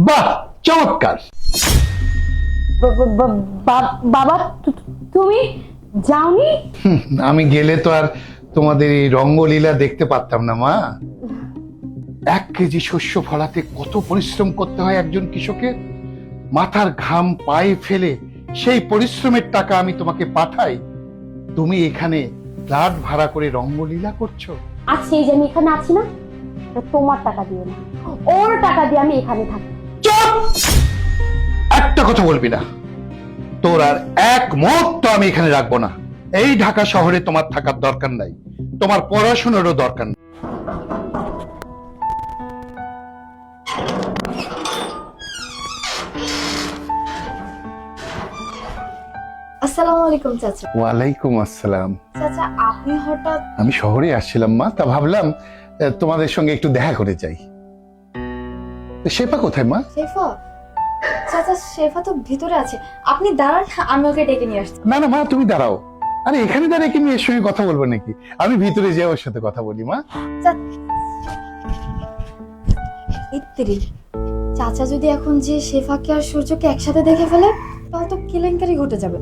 বাহ, চমৎকার। বাবা তুমি যাওনি? আমি গেলে তো আর তোমাদের এই রঙ্গলীলা দেখতে পারতাম না মা। 1 কেজি শস্য ফলাতে কত পরিশ্রম করতে হয় একজন কৃষকের। মাথার ঘাম পায়ে ফেলে সেই পরিশ্রমের টাকা আমি তোমাকে পাঠাই, তুমি এখানে ফ্ল্যাট ভাড়া করে রঙ্গলীলা করছো। আচ্ছা, এই যে আমি এখানে আছি না, এটা তোমার টাকা দিয়ে না, ওর টাকা দিয়ে আমি এখানে থাকি। চুপ! একটা কথা বলবি না। তোর আর এক মুহূর্ত আমি এখানে রাখবো না। এই ঢাকা শহরে তোমার থাকার দরকার নাই, তোমার পড়াশোনারও দরকার নেই। আসসালামু আলাইকুম চাচা। ওয়ালাইকুম আসসালাম। চাচা আপনি হঠাৎ? আমি শহরে আসছিলাম মা, তা ভাবলাম তোমাদের সঙ্গে একটু দেখা করে যাই। তো শেফা কোথায় মা? শেফা? চাচা শেফা তো ভিতরে আছে, আপনি দাঁড়ান, আমি ওকে ডেকে নিয়ে আসছি। না না মা, তুমি দাঁড়াও। আরে এখানে দাঁড়িয়ে কি মেয়ের সঙ্গে কথা বলবো নাকি? আমি ভিতরে যাই, ওর সাথে কথা বলি মা। ইত্তিরি, চাচা যদি এখন যে শেফাকে আর সূর্যকে একসাথে দেখে ফেলে তাহলে তো কেলেঙ্কারি ঘটে যাবে।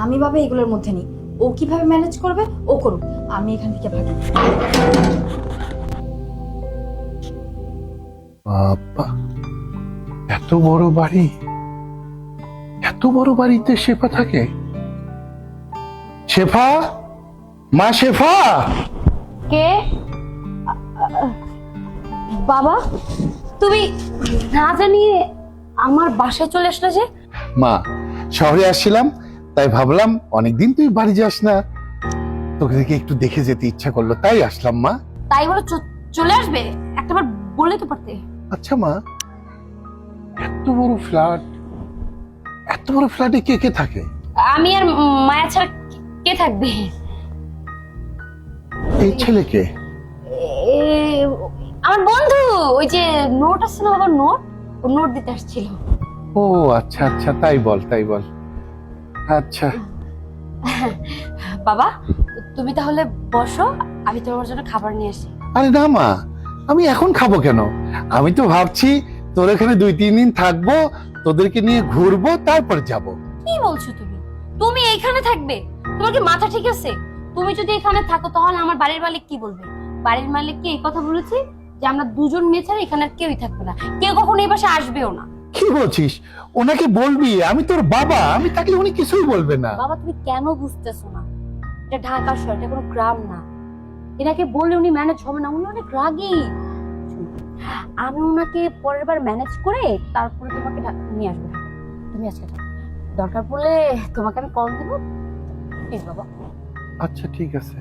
আমি ভাবে এগুলোর মধ্যে নেই, ও কিভাবে ম্যানেজ করবে ও করুক, আমি এখান থেকে ভাগি। বাবা, এত বড় বাড়ি, এত বড় বাড়িতে শেফা থাকে? শেফা, মা শেফা। কে? বাবা, তুমি না জানিয়ে আমার বাসায় চলে আসলে যে? মা, শহরে আসছিলাম, তাই ভাবলাম অনেকদিন তুই বাড়ি যাস না, তোকে দেখে একটু দেখে যেতে ইচ্ছা করলো, তাই আসলাম মা। তাই বলে চলে আসবে? একটাবার বলে তো পারতে। আচ্ছা মা, এত বড় ফ্ল্যাট, এত বড় ফ্ল্যাটে কে কে থাকে? আমি আর মায়া ছাড়া কে থাকবে? এই ছেলেকে? আমার বন্ধু, ওই যে নোট আসছে না বাবার, নোট, ও নোট দিতে আসছিল। ও আচ্ছা আচ্ছা, তাই বল তাই বল। আচ্ছা বাবা তুমি তাহলে বসো, আমি তোমার জন্য খাবার নিয়ে আসি। আরে না মা, আমি এখন খাবো কেন? আমি তো ভাবছি তোর এখানে 2-3 দিন থাকবো, তোদেরকে নিয়ে ঘুরবো, তারপর যাব। কি বলছো তুমি? তুমি এইখানে থাকবে? তোমার কি মাথা ঠিক আছে? তুমি যদি এখানে থাকো তাহলে আমার বাড়ির মালিক কি বলবে? বাড়ির মালিককে এই কথা বলেছি যে আমরা দুজন মেয়ে ছাড়া এখানে আর কেউই থাকবে না, কেউ কখনো এই বাসায় আসবেও না। কি বলছিস? ওনাকে বলবি আমি তোর বাবা, আমি থাকলে উনি কিছুই বলবে না। বাবা তুমি কেন বুঝতেছো না? এটা ঢাকা শহর, এটা কোনো গ্রাম না। এনাকে বললে উনি ম্যানেজ হবে না, উনি অনেক রাগী। আমি ওনাকে পরের বার ম্যানেজ করে তারপরে তোমাকে নিয়ে আসবো। তুমি আজকে থাকো, দরকার পড়লে তোমাকে আমি কল দেবো, প্লিজ বাবা। আচ্ছা ঠিক আছে।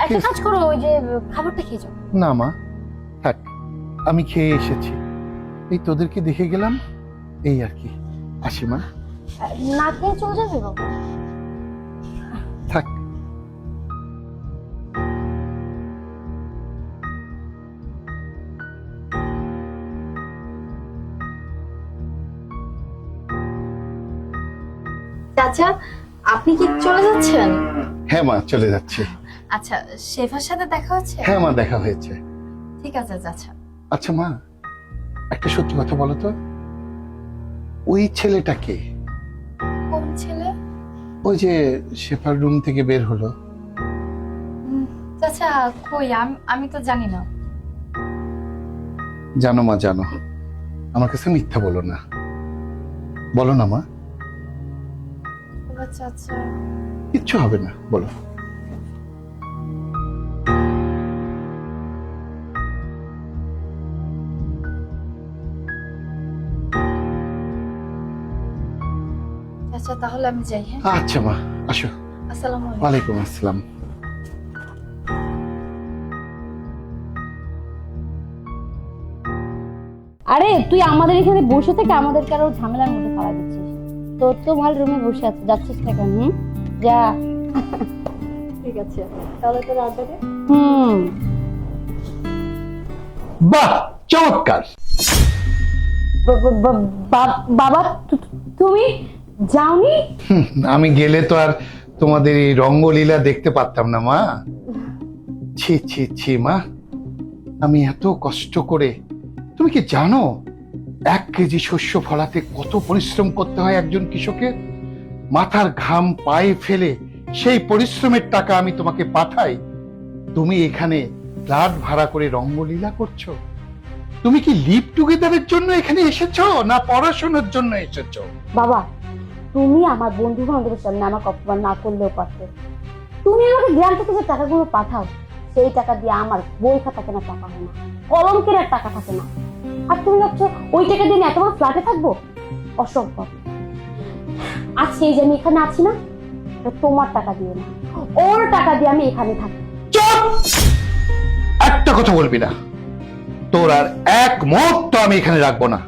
একটা কাজ করো, ওই যে খাবারটা খেয়ে যাও। না মা, থাক, আমি খেয়ে এসেছি, এই তোদেরকে দেখে গেলাম, এই আর কি। আসি মা। না খেয়ে চলে যাবে বাবা? থাক। চাচা আপনি কি চলে যাচ্ছেন? হ্যাঁ মা, চলে যাচ্ছি। আচ্ছা, শেফার সাথে দেখা হচ্ছে? হ্যাঁ মা, দেখা হয়েছে। ঠিক আছে চাচা। আচ্ছা মা, একটা সত্যি কথা বলো তো, ওই ছেলেটা কে? কোন ছেলে? ওই যে শেফার রুম থেকে বের হলো। চাচা কই, আমি তো জানি না। জানো মা, জানো, আমার কাছে মিথ্যা বলো না, বলো না মা। চাচা কিচ্ছু হবে না, বলো। চাচা তাহলে আমি যাই। হ্যাঁ আচ্ছা মা, আসো। আসসালামু আলাইকুম। ওয়ালাইকুম আসসালাম। আরে তুই আমাদের এখানে বসে থেকে আমাদের কারো ঝামেলার মধ্যে ফেলা দিচ্ছিস। তোর তো ভালো রুমে বসে আছে, যাচ্ছিস না কেন? যা। ঠিক আছে তাহলে তো রাতে। বাহ, চমৎকার। বাবা তুমি যাওনি? আমি গেলে তো আর তোমাদের এই রঙ্গলীলা দেখতে পারতাম না মা। ছি ছি ছি মা, আমি এত কষ্ট করে, তুমি কি জানো 1 কেজি শস্য ফলাতে কত পরিশ্রম করতে হয় একজন কৃষকের, মাথার ঘাম পায়ে ফেলে সেই পরিশ্রমের টাকা আমি তোমাকে পাঠাই, তুমি এখানে ফ্ল্যাট ভাড়া করে রঙ্গলীলা করছো? তুমি কি লিভ টুগেদারের জন্য এখানে এসেছো না পড়াশোনার জন্য এসেছো? বাবা, তুমি আমার বন্ধু বান্ধবের সামনে আমাকে অপমান না করলেও পারতে। তুমি আমাকে গ্রাম থেকে যে টাকাগুলো পাঠাও, সেই টাকা দিয়ে আমার বই খাতা কেনার টাকা হয় না, কলম কেনার টাকা থাকে না। আর তুমি ভাবছো ওই টাকা দিয়ে আমি এত বড় ফ্ল্যাটে থাকবো? অসম্ভব। আজকে এই যে আমি এখানে আছি না, এটা তোমার টাকা দিয়ে না, ওর টাকা দিয়ে আমি এখানে থাকি। চুপ! একটা কথা বলবি না। তোর আর এক মুহূর্ত আমি এখানে রাখবো না।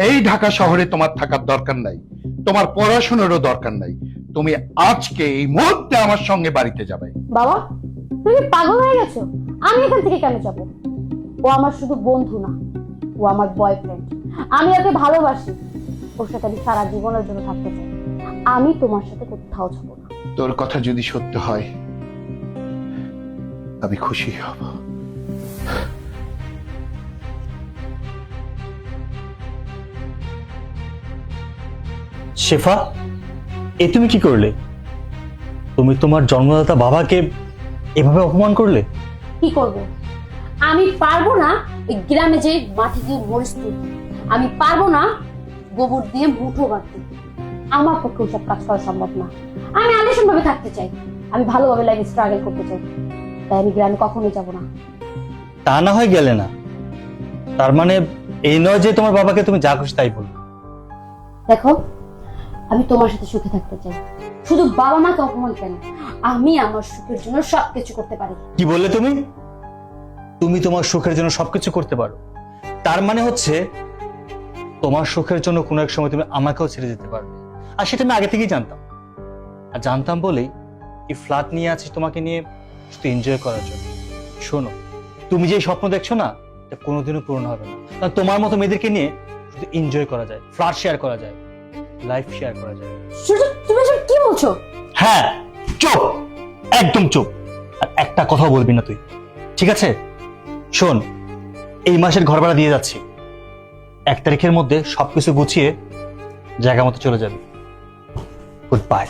এই ঢাকা শহরে তোমার থাকার দরকার নাই, তোমার পড়াশোনারও দরকার নাই। তুমি আজকে এই মুহূর্তে আমার সঙ্গে বাড়িতে যাবে। বাবা, তুমি কি পাগল হয়ে গেছো? আমি এখান থেকে কেন যাব? ও আমার শুধু বন্ধু না, ও আমার বয়ফ্রেন্ড। আমি ওকে ভালোবাসি, ওর সাথে আমি সারা জীবনের জন্য থাকতে চাই। আমি তোমার সাথে কোথাও যাবো না। তোর কথা যদি সত্য হয় আমি খুশি হব। শেফা, এ তুমি কি করলে? তুমি তোমার জন্মদাতা বাবাকে এভাবে অপমান করলে? কি করব? আমি পারবো না ওই গ্রামে যে মাটি দিয়ে মরিচ তুলতে, আমি পারবো না গোবর দিয়ে মুঠো বাঁধতে। আমার পক্ষে ওসব কাজ করা সম্ভব না। আমি আলিশান ভাবে থাকতে চাই, আমি ভালোভাবে লাইফে স্ট্রাগল করতে চাই। তাই আমি গ্রামে কখনোই যাব না। তা না হয় গেলে না, তার মানে এই নয় যে তোমার বাবাকে তুমি যা খুশি তাই বলবে। দেখো, আমি তোমার সাথে সুখে থাকতে চাই। শুধু বাবা মাকে অপমান কেন, আমি আমার সুখের জন্য সবকিছু করতে পারি। কি বললে তুমি? তুমি তোমার সুখের জন্য সবকিছু করতে পারো, তার মানে হচ্ছে তোমার সুখের জন্য কোনো এক সময় তুমি আমাকেও ছেড়ে যেতে পারবে। আর সেটা আমি আগে থেকেই জানতাম। আর জানতাম বলেই এই ফ্ল্যাট নিয়ে আছি তোমাকে নিয়ে শুধু এনজয় করার জন্য। শোনো, তুমি যে স্বপ্ন দেখছো না, এটা কোনোদিনও পূরণ হবে না। কারণ তোমার মতো মেয়েদেরকে নিয়ে শুধু এনজয় করা যায়, ফ্ল্যাট শেয়ার করা যায়, লাইফ শেয়ার করা যায়। সূর্য, তুমি এসব কি বলছো? হ্যাঁ, চুপ, একদম চুপ। আর একটা কথা বলবি না তুই, ঠিক আছে? শোন, এই মাসের ঘর ভাড়া দিয়ে যাচ্ছি, 1 তারিখের মধ্যে সবকিছু গুছিয়ে জায়গা মতো চলে যাবে। Good bye.